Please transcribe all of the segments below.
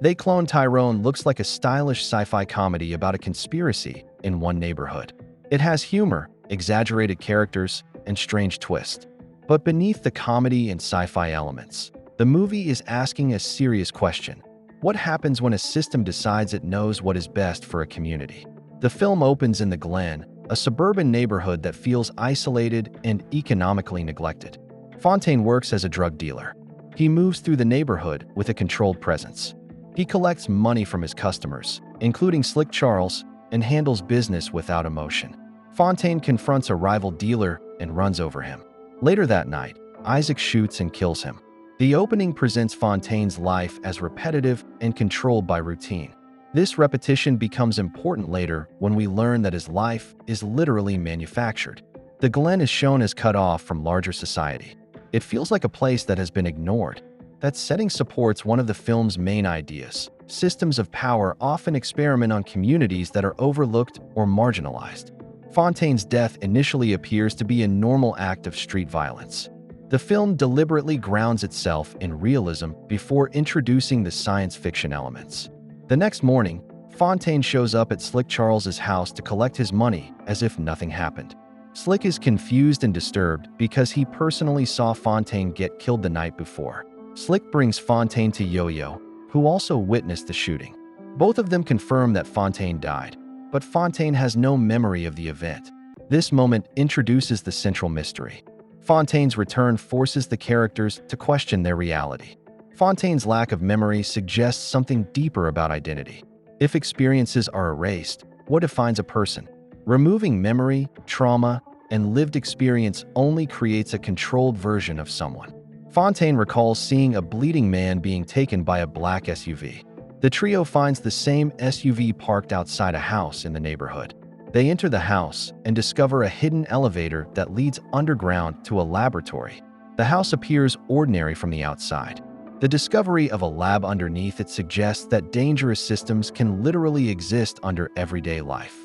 They Cloned Tyrone looks like a stylish sci-fi comedy about a conspiracy in one neighborhood. It has humor, exaggerated characters, and strange twists. But beneath the comedy and sci-fi elements, the movie is asking a serious question. What happens when a system decides it knows what is best for a community? The film opens in the Glen, a suburban neighborhood that feels isolated and economically neglected. Fontaine works as a drug dealer. He moves through the neighborhood with a controlled presence. He collects money from his customers, including Slick Charles, and handles business without emotion. Fontaine confronts a rival dealer and runs over him. Later that night, Isaac shoots and kills him. The opening presents Fontaine's life as repetitive and controlled by routine. This repetition becomes important later when we learn that his life is literally manufactured. The Glen is shown as cut off from larger society. It feels like a place that has been ignored. That setting supports one of the film's main ideas. Systems of power often experiment on communities that are overlooked or marginalized. Fontaine's death initially appears to be a normal act of street violence. The film deliberately grounds itself in realism before introducing the science fiction elements. The next morning, Fontaine shows up at Slick Charles's house to collect his money as if nothing happened. Slick is confused and disturbed because he personally saw Fontaine get killed the night before. Slick brings Fontaine to Yo-Yo, who also witnessed the shooting. Both of them confirm that Fontaine died, but Fontaine has no memory of the event. This moment introduces the central mystery. Fontaine's return forces the characters to question their reality. Fontaine's lack of memory suggests something deeper about identity. If experiences are erased, what defines a person? Removing memory, trauma, and lived experience only creates a controlled version of someone. Fontaine recalls seeing a bleeding man being taken by a black SUV. The trio finds the same SUV parked outside a house in the neighborhood. They enter the house and discover a hidden elevator that leads underground to a laboratory. The house appears ordinary from the outside. The discovery of a lab underneath it suggests that dangerous systems can literally exist under everyday life.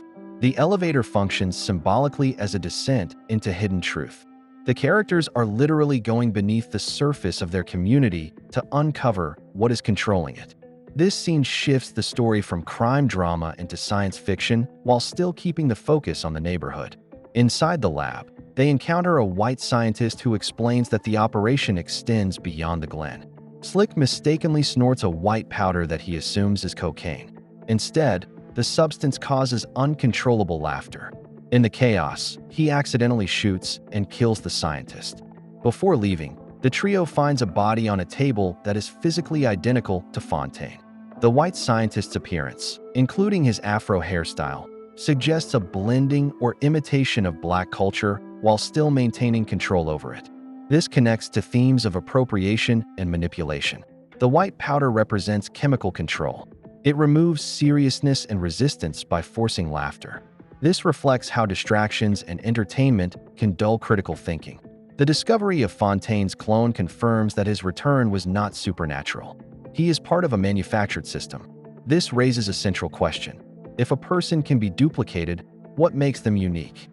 The elevator functions symbolically as a descent into hidden truth. The characters are literally going beneath the surface of their community to uncover what is controlling it. This scene shifts the story from crime drama into science fiction while still keeping the focus on the neighborhood. Inside the lab, they encounter a white scientist who explains that the operation extends beyond the Glen. Slick mistakenly snorts a white powder that he assumes is cocaine. Instead, the substance causes uncontrollable laughter. In the chaos, he accidentally shoots and kills the scientist. Before leaving, the trio finds a body on a table that is physically identical to Fontaine. The white scientist's appearance, including his afro hairstyle, suggests a blending or imitation of black culture while still maintaining control over it. This connects to themes of appropriation and manipulation. The white powder represents chemical control. It removes seriousness and resistance by forcing laughter. This reflects how distractions and entertainment can dull critical thinking. The discovery of Fontaine's clone confirms that his return was not supernatural. He is part of a manufactured system. This raises a central question. If a person can be duplicated, what makes them unique?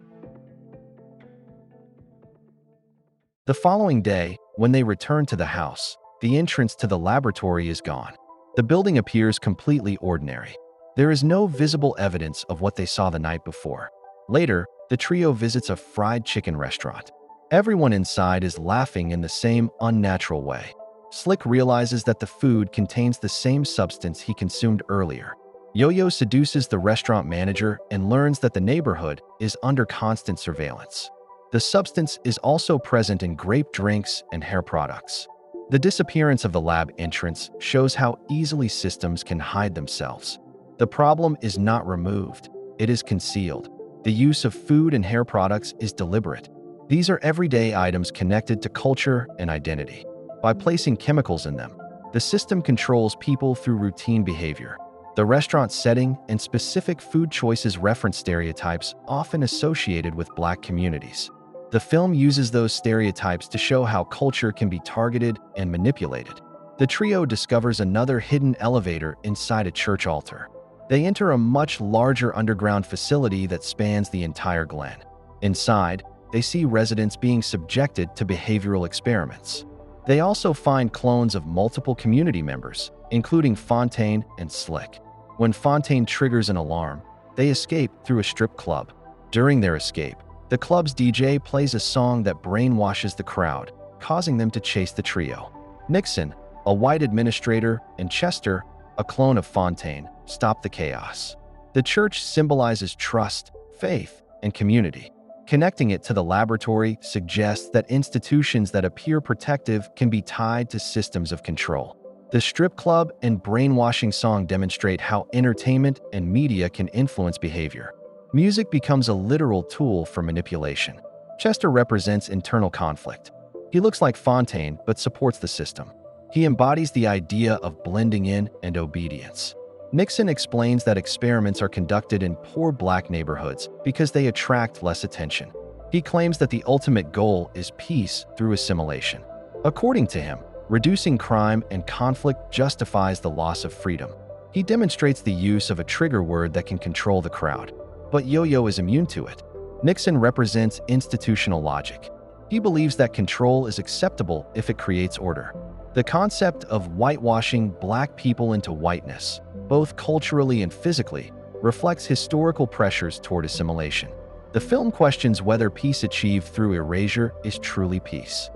The following day, when they return to the house, the entrance to the laboratory is gone. The building appears completely ordinary. There is no visible evidence of what they saw the night before. Later, the trio visits a fried chicken restaurant. Everyone inside is laughing in the same unnatural way. Slick realizes that the food contains the same substance he consumed earlier. Yo-Yo seduces the restaurant manager and learns that the neighborhood is under constant surveillance. The substance is also present in grape drinks and hair products. The disappearance of the lab entrance shows how easily systems can hide themselves. The problem is not removed, it is concealed. The use of food and hair products is deliberate. These are everyday items connected to culture and identity. By placing chemicals in them, the system controls people through routine behavior. The restaurant setting and specific food choices reference stereotypes often associated with Black communities. The film uses those stereotypes to show how culture can be targeted and manipulated. The trio discovers another hidden elevator inside a church altar. They enter a much larger underground facility that spans the entire Glen. Inside, they see residents being subjected to behavioral experiments. They also find clones of multiple community members, including Fontaine and Slick. When Fontaine triggers an alarm, they escape through a strip club. During their escape, the club's DJ plays a song that brainwashes the crowd, causing them to chase the trio. Nixon, a white administrator, and Chester, a clone of Fontaine, stop the chaos. The church symbolizes trust, faith, and community. Connecting it to the laboratory suggests that institutions that appear protective can be tied to systems of control. The strip club and brainwashing song demonstrate how entertainment and media can influence behavior. Music becomes a literal tool for manipulation. Chester represents internal conflict. He looks like Fontaine but supports the system. He embodies the idea of blending in and obedience. Nixon explains that experiments are conducted in poor black neighborhoods because they attract less attention. He claims that the ultimate goal is peace through assimilation. According to him, reducing crime and conflict justifies the loss of freedom. He demonstrates the use of a trigger word that can control the crowd. But Yo-Yo is immune to it. Nixon represents institutional logic. He believes that control is acceptable if it creates order. The concept of whitewashing black people into whiteness, both culturally and physically, reflects historical pressures toward assimilation. The film questions whether peace achieved through erasure is truly peace.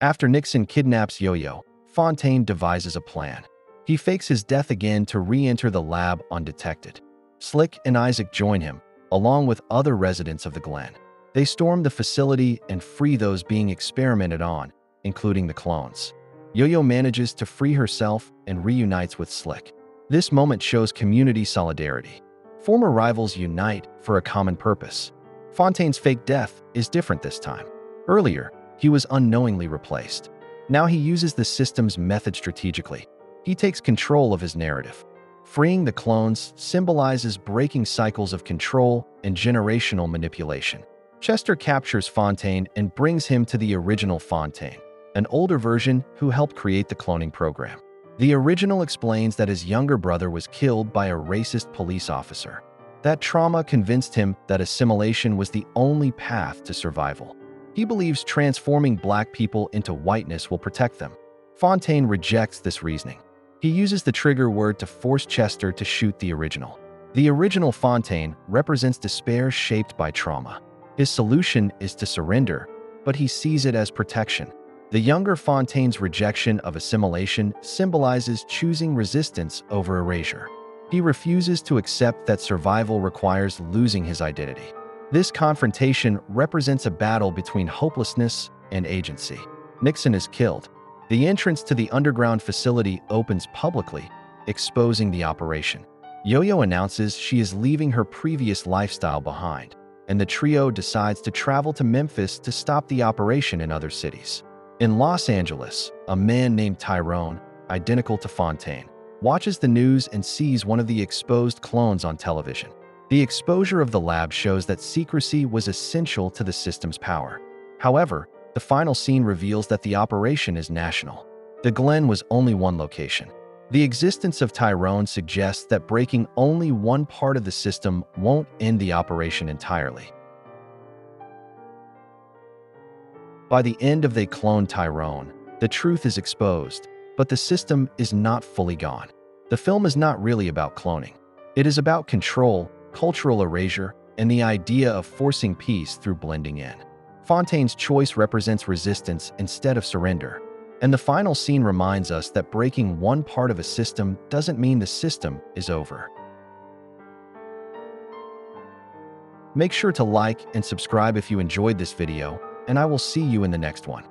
After Nixon kidnaps Yo-Yo, Fontaine devises a plan. He fakes his death again to re-enter the lab undetected. Slick and Isaac join him, along with other residents of the Glen. They storm the facility and free those being experimented on, including the clones. Yo-Yo manages to free herself and reunites with Slick. This moment shows community solidarity. Former rivals unite for a common purpose. Fontaine's fake death is different this time. Earlier, he was unknowingly replaced. Now he uses the system's method strategically. He takes control of his narrative. Freeing the clones symbolizes breaking cycles of control and generational manipulation. Chester captures Fontaine and brings him to the original Fontaine, an older version who helped create the cloning program. The original explains that his younger brother was killed by a racist police officer. That trauma convinced him that assimilation was the only path to survival. He believes transforming black people into whiteness will protect them. Fontaine rejects this reasoning. He uses the trigger word to force Chester to shoot the original. The original Fontaine represents despair shaped by trauma. His solution is to surrender, but he sees it as protection. The younger Fontaine's rejection of assimilation symbolizes choosing resistance over erasure. He refuses to accept that survival requires losing his identity. This confrontation represents a battle between hopelessness and agency. Nixon is killed. The entrance to the underground facility opens publicly, exposing the operation. Yo-Yo announces she is leaving her previous lifestyle behind, and the trio decides to travel to Memphis to stop the operation in other cities. In Los Angeles, a man named Tyrone, identical to Fontaine, watches the news and sees one of the exposed clones on television. The exposure of the lab shows that secrecy was essential to the system's power. However, the final scene reveals that the operation is national. The Glen was only one location. The existence of Tyrone suggests that breaking only one part of the system won't end the operation entirely. By the end of They Cloned Tyrone, the truth is exposed, but the system is not fully gone. The film is not really about cloning. It is about control, cultural erasure, and the idea of forcing peace through blending in. Fontaine's choice represents resistance instead of surrender. And the final scene reminds us that breaking one part of a system doesn't mean the system is over. Make sure to like and subscribe if you enjoyed this video, and I will see you in the next one.